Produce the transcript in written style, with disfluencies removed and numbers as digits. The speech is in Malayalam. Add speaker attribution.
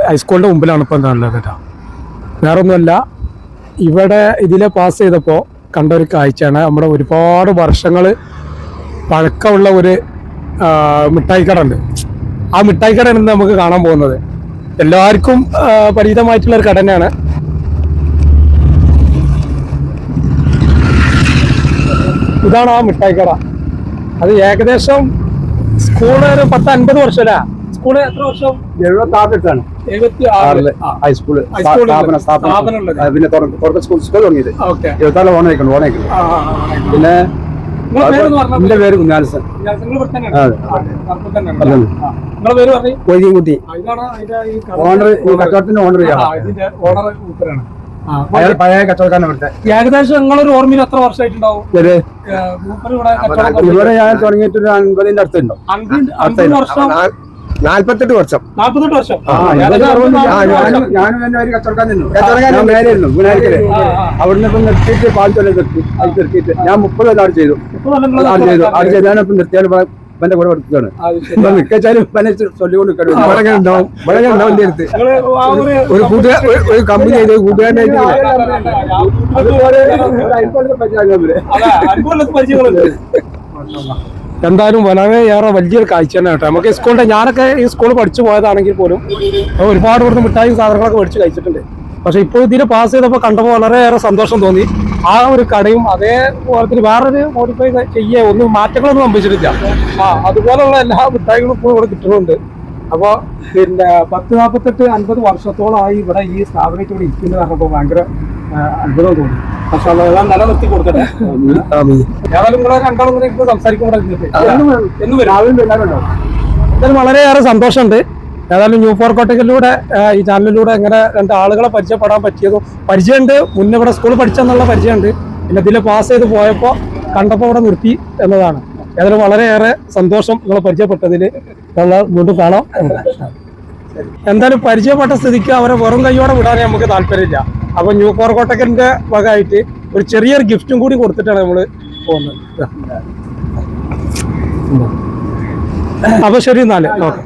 Speaker 1: ഹൈസ്കൂളിൻ്റെ മുമ്പിലാണ് ഇപ്പം ഉള്ളത് കേട്ടോ. വേറൊന്നുമല്ല, ഇവിടെ ഇതിലെ പാസ് ചെയ്തപ്പോൾ കണ്ട ഒരു കാഴ്ചയാണ്. നമ്മുടെ ഒരുപാട് വർഷങ്ങൾ പഴക്കമുള്ള ഒരു മിഠായിക്കട ഉണ്ട്. ആ മിഠായിക്കടയാണ് ഇന്ന് നമുക്ക് കാണാൻ പോകുന്നത്. എല്ലാവർക്കും പരിചിതമായിട്ടുള്ള ഒരു കട തന്നെയാണ്. ഇതാണ് ആ മിഠായിക്കട. അത് ഏകദേശം സ്കൂള് ഒരു 10-50 വർഷമല്ല. സ്കൂള് എത്ര വർഷം?
Speaker 2: 76 ഹൈസ്കൂള് പിന്നെ സ്കൂൾ തുടങ്ങിയത് 76 ഓണേക്കണം. പിന്നെ എന്റെ പേര് കുഞ്ഞാൽസൻ. കൊയ്തീൻകുട്ടി. ഓണർ, കച്ചവടത്തിന്റെ ഓണർ അയാൾ പഴയ കച്ചവടക്കാരനെ ഇവിടുത്തെ.
Speaker 1: ഏകദേശം നിങ്ങളൊരു ഓർമ്മയിൽ എത്ര വർഷമായിട്ടുണ്ടാവും?
Speaker 2: ഇവിടെ ഞാൻ തുടങ്ങിയിട്ട് ഒരു 50-ന്റെ അടുത്തുണ്ടോ? 48 വർഷം. ഞാനും തന്നെ ഒരു കച്ചവടക്കാരൻ മേലായിരുന്നു ഗുണാരിക്കല്. അവിടുന്ന് ഇപ്പം നിർത്തിയിട്ട് പാൽത്തൊല്ലം നിർത്തിയിട്ട് ഞാൻ 30 കൊല്ലം ആട് ചെയ്തു. ഞാനിപ്പം നിർത്തിയാൽ എന്റെ കൂടെ പഠിക്കുകയാണ്. മിക്കച്ചാലും ചൊല്ലിക്കൊണ്ട് ഒരു ഒരു കമ്പനി ചെയ്ത് കൂട്ടുകാരനായിട്ട് എന്തായാലും വളരെയേറെ വലിയൊരു കാഴ്ച തന്നെ കേട്ടോ. നമുക്ക് സ്കൂളിന്റെ, ഞാനൊക്കെ ഈ സ്കൂളിൽ പഠിച്ചു പോയതാണെങ്കിൽ പോലും ഒരുപാട് ഇവിടുന്ന് മിഠായും സാധനങ്ങളൊക്കെ മേടിച്ച് കഴിച്ചിട്ടുണ്ട്. പക്ഷെ ഇപ്പോൾ ഇതിന് പാസ് ചെയ്തപ്പോൾ കണ്ടപ്പോൾ വളരെയേറെ സന്തോഷം തോന്നി. ആ ഒരു കടയും അതേപോലെ വേറൊരു മോഡിഫൈ ചെയ്യുക, ഒന്നും മാറ്റങ്ങളൊന്നും സംഭവിച്ചിട്ടില്ല. അതുപോലുള്ള എല്ലാ മിഠായികളും ഇപ്പോൾ ഇവിടെ കിട്ടുന്നുണ്ട്. അപ്പോൾ പിന്നെ 40-48-50 വർഷത്തോളമായി ഇവിടെ ഈ സ്ഥാപനത്തിൽ ഇവിടെ ഇരിക്കുന്നത് പറഞ്ഞപ്പോൾ ഭയങ്കര അത്ഭുതം തോന്നി. പക്ഷെ അതെല്ലാം നിലനിർത്തി കൊടുക്കട്ടെ. ഏതായാലും നിങ്ങളെ രണ്ടാളും കൂടെ ഇപ്പോൾ സംസാരിക്കുമ്പോൾ എന്തായാലും വളരെയേറെ സന്തോഷമുണ്ട്. ഏതായാലും ന്യൂ ഫോർ കോട്ടക്കലിലൂടെ ഈ ചാനലിലൂടെ ഇങ്ങനെ 2 ആളുകളെ പരിചയപ്പെടാൻ പറ്റിയതും പരിചയമുണ്ട്. മുന്നേ ഇവിടെ സ്കൂളിൽ പഠിച്ചെന്നുള്ള പരിചയമുണ്ട്. പിന്നെ ഇതിൽ പാസ് ചെയ്ത് പോയപ്പോൾ കണ്ടപ്പോൾ ഇവിടെ നിർത്തി എന്നതാണ്. ഏതായാലും വളരെയേറെ സന്തോഷം നിങ്ങളെ പരിചയപ്പെട്ടതിൽ. വീണ്ടും കാണാം. എന്തായാലും പരിചയപ്പെട്ട സ്ഥിതിക്ക് അവരെ വെറും കൈയോടെ വിടാനേ നമുക്ക് താല്പര്യമില്ല. അപ്പൊ ന്യൂ ഫോർ കോട്ടക്കലിന്റെ വകയായിട്ട് ഒരു ചെറിയൊരു ഗിഫ്റ്റും കൂടി കൊടുത്തിട്ടാണ് നമ്മള് പോകുന്നത്. അപ്പൊ ശരി, എന്നാല് ഓക്കെ.